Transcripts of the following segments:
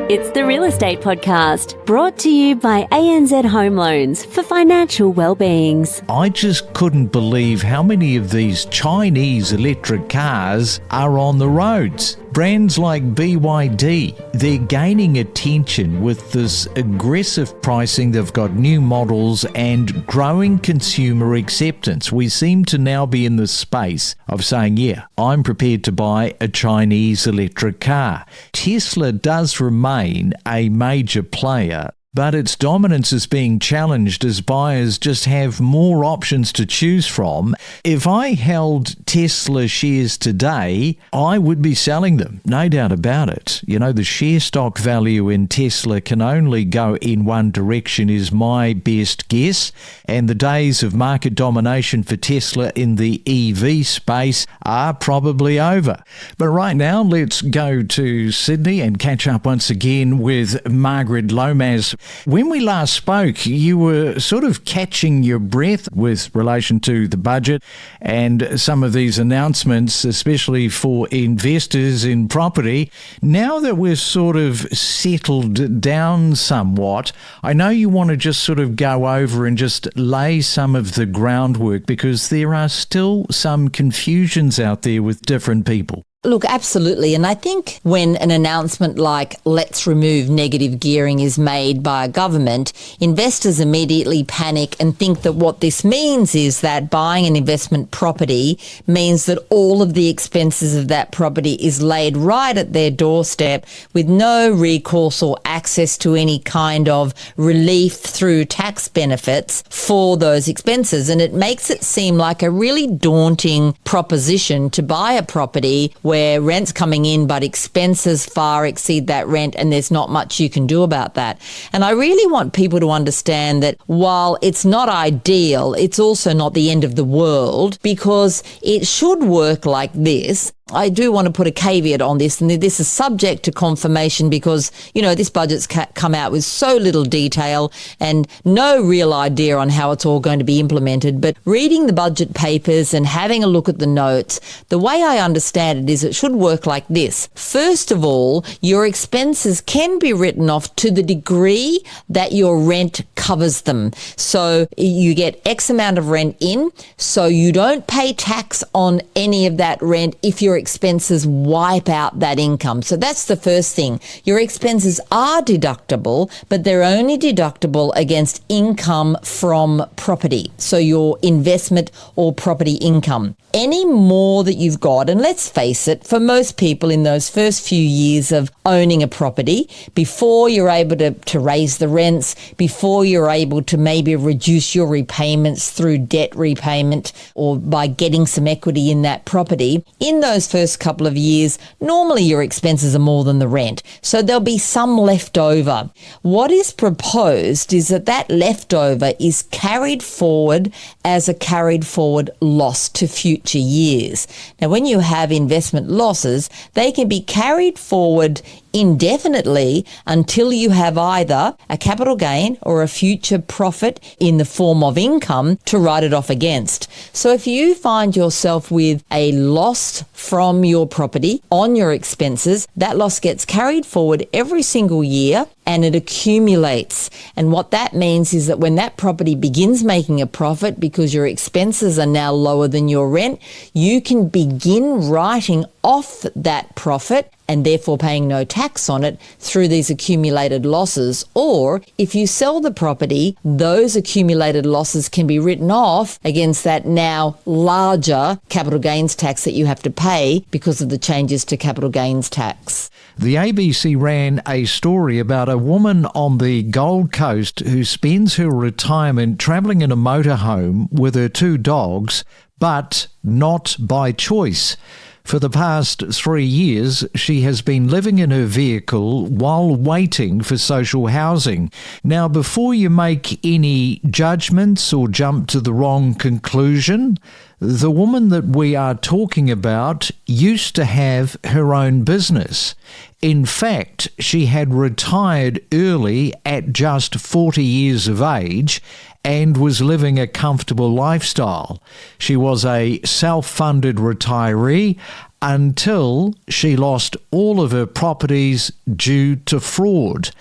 It's the Real Estate Podcast, brought to you by ANZ Home Loans for financial well-beings. I just couldn't believe how many of these Chinese electric cars are on the roads. Brands like BYD, they're gaining attention with this aggressive pricing. They've got new models and growing consumer acceptance. We seem to now be in the space of saying, yeah, I'm prepared to buy a Chinese electric car. Tesla does remain a major player, but its dominance is being challenged as buyers just have more options to choose from. If I held Tesla shares today, I would be selling them, no doubt about it. You know, the share stock value in Tesla can only go in one direction is my best guess, and the days of market domination for Tesla in the EV space are probably over. But right now, let's go to Sydney and catch up once again with Margaret Lomas. When we last spoke, you were sort of catching your breath with relation to the budget and some of these announcements, especially for investors in property. Now that we're sort of settled down somewhat, I know you want to just sort of go over and just lay some of the groundwork because there are still some confusions out there with different people. Look, absolutely. And I think when an announcement like let's remove negative gearing is made by a government, investors immediately panic and think that what this means is that buying an investment property means that all of the expenses of that property is laid right at their doorstep with no recourse or access to any kind of relief through tax benefits for those expenses. And it makes it seem like a really daunting proposition to buy a property where rent's coming in but expenses far exceed that rent and there's not much you can do about that. And I really want people to understand that while it's not ideal, it's also not the end of the world because it should work like this. I do want to put a caveat on this, and this is subject to confirmation because, you know, this budget's come out with so little detail and no real idea on how it's all going to be implemented. But reading the budget papers and having a look at the notes, the way I understand it is it should work like this. First of all, your expenses can be written off to the degree that your rent covers them. So you get X amount of rent in, so you don't pay tax on any of that rent if your expenses wipe out that income. So that's the first thing. Your expenses are deductible, but they're only deductible against income from property. So your investment or property income. Any more that you've got, and let's face it, for most people in those first few years of owning a property, before you're able to raise the rents, before you're able to maybe reduce your repayments through debt repayment or by getting some equity in that property, in those first couple of years, normally your expenses are more than the rent. So there'll be some left over. What is proposed is that leftover is carried forward as a carried forward loss to future years. Now, when you have investment losses, they can be carried forward indefinitely until you have either a capital gain or a future profit in the form of income to write it off against. So if you find yourself with a loss from your property on your expenses, that loss gets carried forward every single year and it accumulates. And what that means is that when that property begins making a profit because your expenses are now lower than your rent, you can begin writing off that profit and therefore paying no tax on it through these accumulated losses. Or if you sell the property, those accumulated losses can be written off against that now larger capital gains tax that you have to pay because of the changes to capital gains tax. The ABC ran a story about a woman on the Gold Coast who spends her retirement travelling in a motorhome with her two dogs, but not by choice. For the past 3 years, she has been living in her vehicle while waiting for social housing. Now, before you make any judgments or jump to the wrong conclusion, the woman that we are talking about used to have her own business. In fact, she had retired early at just 40 years of age and was living a comfortable lifestyle. She was a self-funded retiree, until she lost all of her properties due to fraud,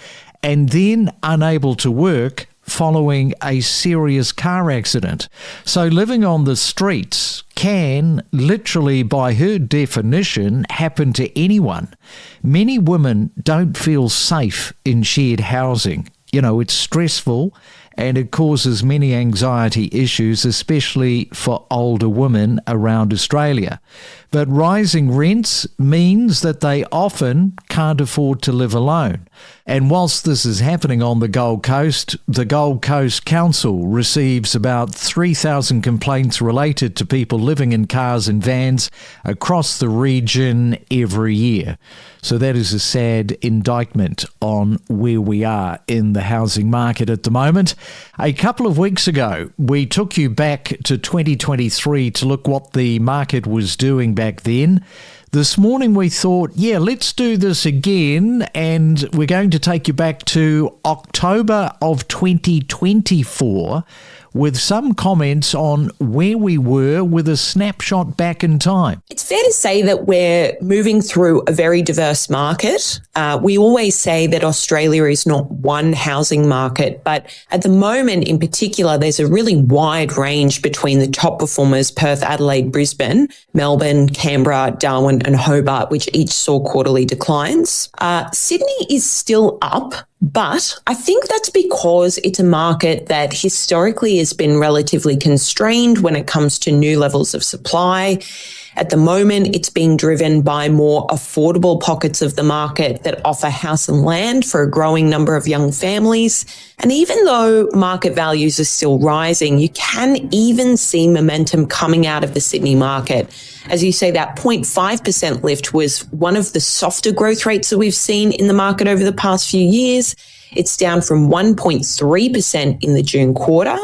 and then unable to work following a serious car accident. So living on the streets can, literally by her definition, happen to anyone. Many women don't feel safe in shared housing. You know, it's stressful and it causes many anxiety issues, especially for older women around Australia. But rising rents means that they often can't afford to live alone. And whilst this is happening on the Gold Coast Council receives about 3,000 complaints related to people living in cars and vans across the region every year. So that is a sad indictment on where we are in the housing market at the moment. A couple of weeks ago, we took you back to 2023 to look what the market was doing back then. This morning we thought, let's do this again, and we're going to take you back to October of 2024 with some comments on where we were with a snapshot back in time. It's fair to say that we're moving through a very diverse market. We always say that Australia is not one housing market, but at the moment in particular, there's a really wide range between the top performers, Perth, Adelaide, Brisbane, Melbourne, Canberra, Darwin and Hobart, which each saw quarterly declines. Sydney is still up, but I think that's because it's a market that historically has been relatively constrained when it comes to new levels of supply. At the moment, it's being driven by more affordable pockets of the market that offer house and land for a growing number of young families. And even though market values are still rising, you can even see momentum coming out of the Sydney market. As you say, that 0.5% lift was one of the softer growth rates that we've seen in the market over the past few years. It's down from 1.3% in the June quarter,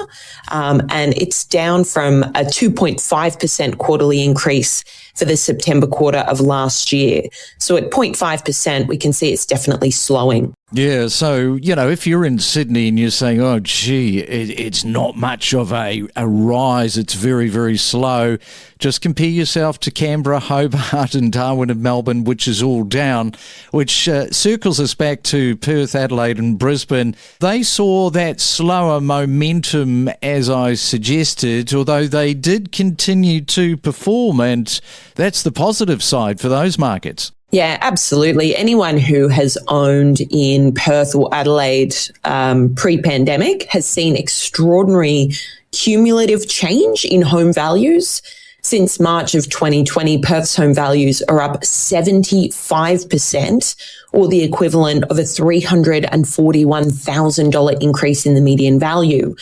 and it's down from a 2.5% quarterly increase for the September quarter of last year. So at 0.5%, we can see it's definitely slowing. Yeah, so, if you're in Sydney and you're saying, oh, gee, it's not much of a rise, it's very, very slow, just compare yourself to Canberra, Hobart and Darwin and Melbourne, which is all down, which circles us back to Perth, Adelaide and Brisbane. They saw that slower momentum, as I suggested, although they did continue to perform, and that's the positive side for those markets. Yeah, absolutely. Anyone who has owned in Perth or Adelaide pre-pandemic has seen extraordinary cumulative change in home values. Since March of 2020, Perth's home values are up 75%, or the equivalent of a $341,000 increase in the median value.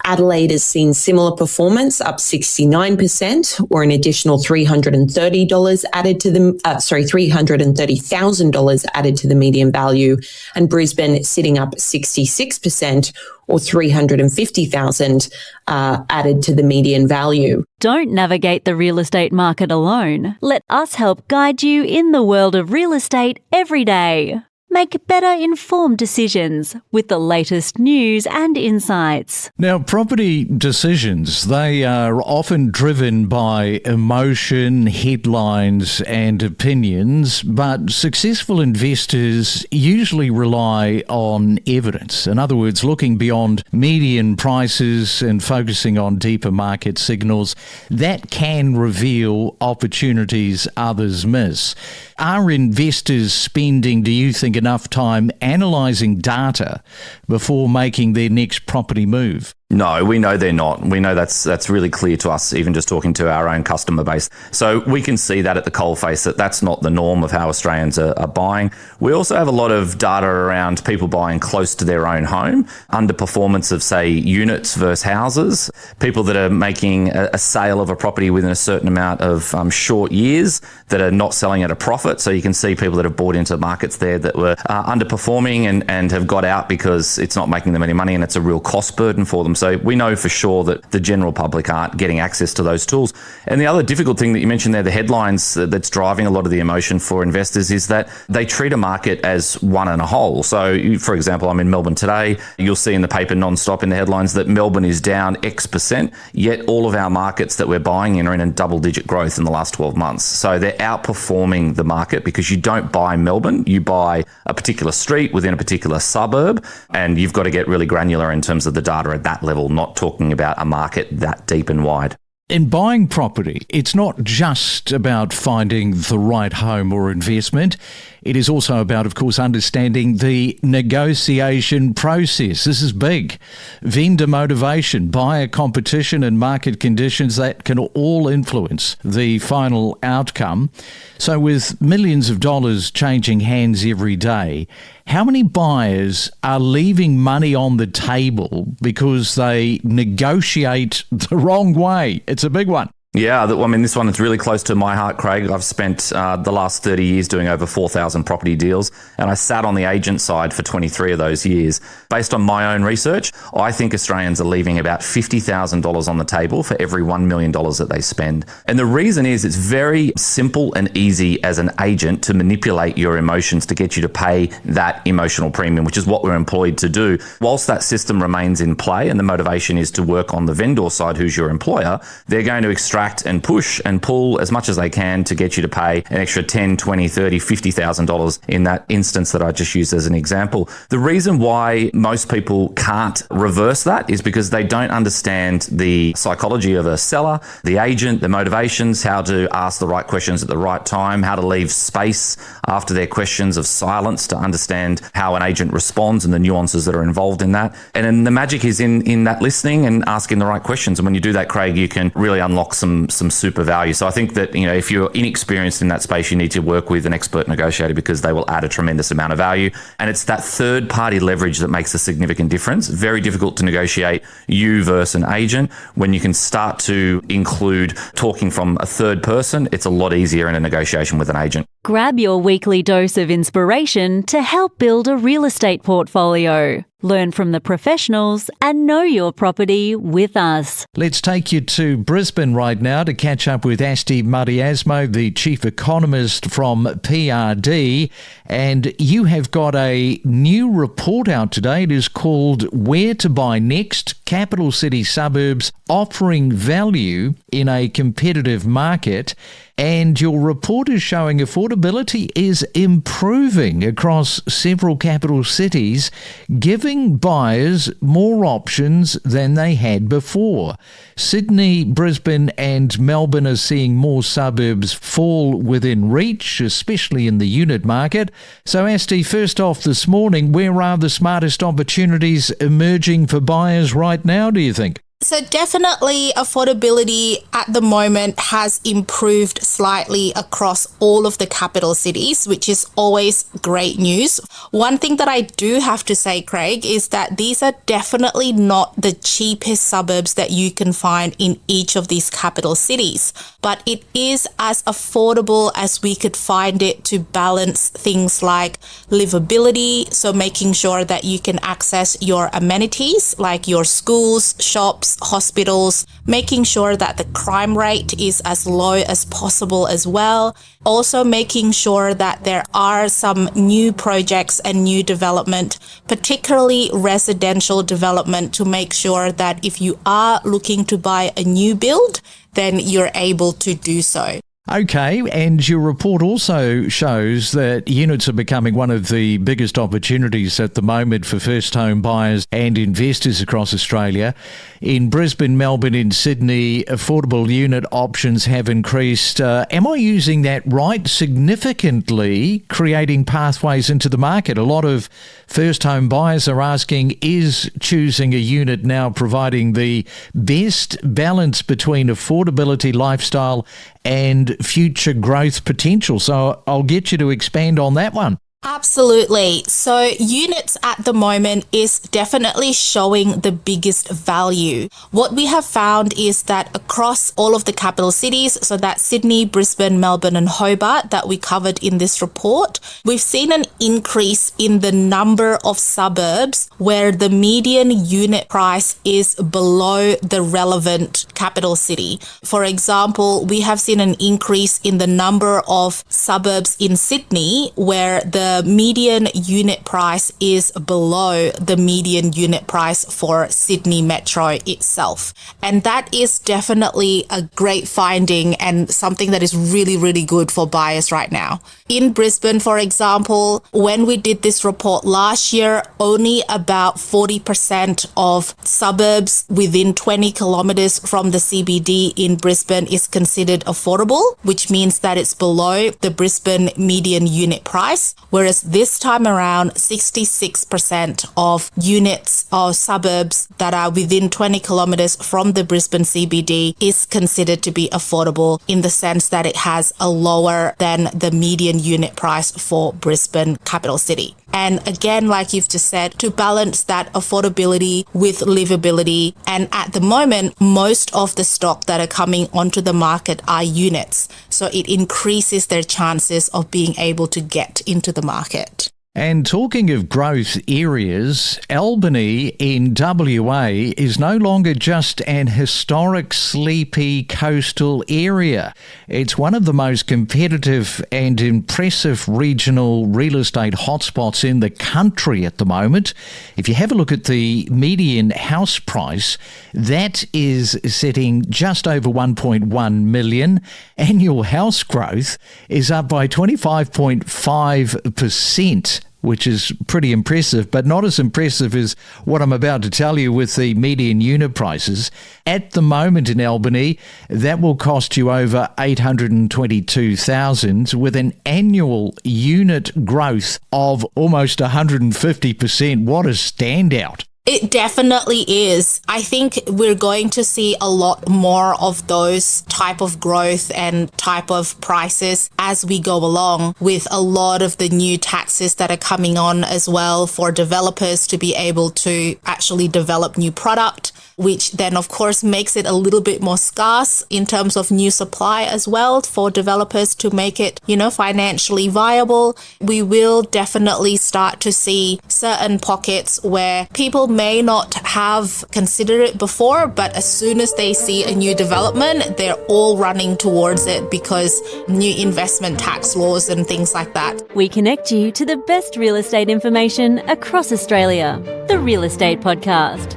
Adelaide has seen similar performance, up 69%, or an additional $330,000 added to the $330,000 added to the median value, and Brisbane sitting up 66%, or $350,000 added to the median value. Don't navigate the real estate market alone. Let us help guide you in the world of real estate every day. Make better informed decisions with the latest news and insights. Now, property decisions, they are often driven by emotion, headlines and opinions, but successful investors usually rely on evidence. In other words, looking beyond median prices and focusing on deeper market signals that can reveal opportunities others miss. Are investors spending, do you think, enough time analysing data before making their next property move? No, we know they're not. We know that's really clear to us, even just talking to our own customer base. So we can see that at the coalface, that's not the norm of how Australians are buying. We also have a lot of data around people buying close to their own home, underperformance of, say, units versus houses, people that are making a sale of a property within a certain amount of short years that are not selling at a profit. So you can see people that have bought into markets there that were underperforming and have got out because it's not making them any money and it's a real cost burden for them. So we know for sure that the general public aren't getting access to those tools. And the other difficult thing that you mentioned there, the headlines that's driving a lot of the emotion for investors, is that they treat a market as one and a whole. So, for example, I'm in Melbourne today. You'll see in the paper non-stop in the headlines that Melbourne is down X%, yet all of our markets that we're buying in are in a double-digit growth in the last 12 months. So they're outperforming the market because you don't buy Melbourne, you buy a particular street within a particular suburb, and you've got to get really granular in terms of the data at that level, not talking about a market that deep and wide. In buying property, it's not just about finding the right home or investment. It is also about, of course, understanding the negotiation process. This is big. Vendor motivation, buyer competition and market conditions, that can all influence the final outcome. So with millions of dollars changing hands every day, how many buyers are leaving money on the table because they negotiate the wrong way? It's a big one. Yeah, this one is really close to my heart, Craig. I've spent the last 30 years doing over 4,000 property deals, and I sat on the agent side for 23 of those years. Based on my own research, I think Australians are leaving about $50,000 on the table for every $1 million that they spend. And the reason is it's very simple and easy as an agent to manipulate your emotions to get you to pay that emotional premium, which is what we're employed to do. Whilst that system remains in play and the motivation is to work on the vendor side, who's your employer, they're going to extract and push and pull as much as they can to get you to pay an extra $10, $20, $30, $50,000 in that instance that I just used as an example. The reason why most people can't reverse that is because they don't understand the psychology of a seller, the agent, the motivations, how to ask the right questions at the right time, how to leave space after their questions of silence to understand how an agent responds and the nuances that are involved in that. And then the magic is in that listening and asking the right questions. And when you do that, Craig, you can really unlock some super value. So I think that, if you're inexperienced in that space, you need to work with an expert negotiator because they will add a tremendous amount of value. And it's that third party leverage that makes a significant difference. Very difficult to negotiate you versus an agent. When you can start to include talking from a third person, it's a lot easier in a negotiation with an agent. Grab your weekly dose of inspiration to help build a real estate portfolio. Learn from the professionals and know your property with us. Let's take you to Brisbane right now to catch up with Asti Mariasmo, the chief economist from PRD. And you have got a new report out today. It is called Where to Buy Next, Capital City Suburbs Offering Value in a Competitive Market. And your report is showing affordability is improving across several capital cities, giving buyers more options than they had before. Sydney, Brisbane and Melbourne are seeing more suburbs fall within reach, especially in the unit market. So Asti, first off this morning, where are the smartest opportunities emerging for buyers right now, do you think? So definitely affordability at the moment has improved slightly across all of the capital cities, which is always great news. One thing that I do have to say, Craig, is that these are definitely not the cheapest suburbs that you can find in each of these capital cities, but it is as affordable as we could find it to balance things like livability, so making sure that you can access your amenities like your schools, shops, hospitals, making sure that the crime rate is as low as possible as well. Also making sure that there are some new projects and new development, particularly residential development, to make sure that if you are looking to buy a new build, then you're able to do so. Okay, and your report also shows that units are becoming one of the biggest opportunities at the moment for first home buyers and investors across Australia. In Brisbane, Melbourne and Sydney, affordable unit options have increased. Am I using that right? Significantly creating pathways into the market. A lot of first home buyers are asking, is choosing a unit now providing the best balance between affordability, lifestyle and future growth potential? So I'll get you to expand on that one. Absolutely. So units at the moment is definitely showing the biggest value. What we have found is that across all of the capital cities, so that's Sydney, Brisbane, Melbourne and Hobart that we covered in this report, we've seen an increase in the number of suburbs where the median unit price is below the relevant capital city. For example, we have seen an increase in the number of suburbs in Sydney where the median unit price is below the median unit price for Sydney Metro itself. And that is definitely a great finding and something that is really, really good for buyers right now. In Brisbane, for example, when we did this report last year, only about 40% of suburbs within 20 kilometres from the CBD in Brisbane is considered affordable, which means that it's below the Brisbane median unit price, whereas this time around, 66% of units or suburbs that are within 20 kilometres from the Brisbane CBD is considered to be affordable in the sense that it has a lower than the median unit price for Brisbane capital city. And again, like you've just said, to balance that affordability with livability. And at the moment, most of the stock that are coming onto the market are units. So it increases their chances of being able to get into the market. And talking of growth areas, Albany in WA is no longer just an historic, sleepy coastal area. It's one of the most competitive and impressive regional real estate hotspots in the country at the moment. If you have a look at the median house price, that is sitting just over 1.1 million. Annual house growth is up by 25.5%. Which is pretty impressive, but not as impressive as what I'm about to tell you with the median unit prices. At the moment in Albany, that will cost you over $822,000 with an annual unit growth of almost 150%. What a standout. It definitely is. I think we're going to see a lot more of those type of growth and type of prices as we go along, with a lot of the new taxes that are coming on as well for developers to be able to actually develop new product, which then of course makes it a little bit more scarce in terms of new supply as well for developers to make it, financially viable. We will definitely start to see certain pockets where people may not have considered it before, but as soon as they see a new development, they're all running towards it because new investment tax laws and things like that. We connect you to the best real estate information across Australia. The Real Estate Podcast.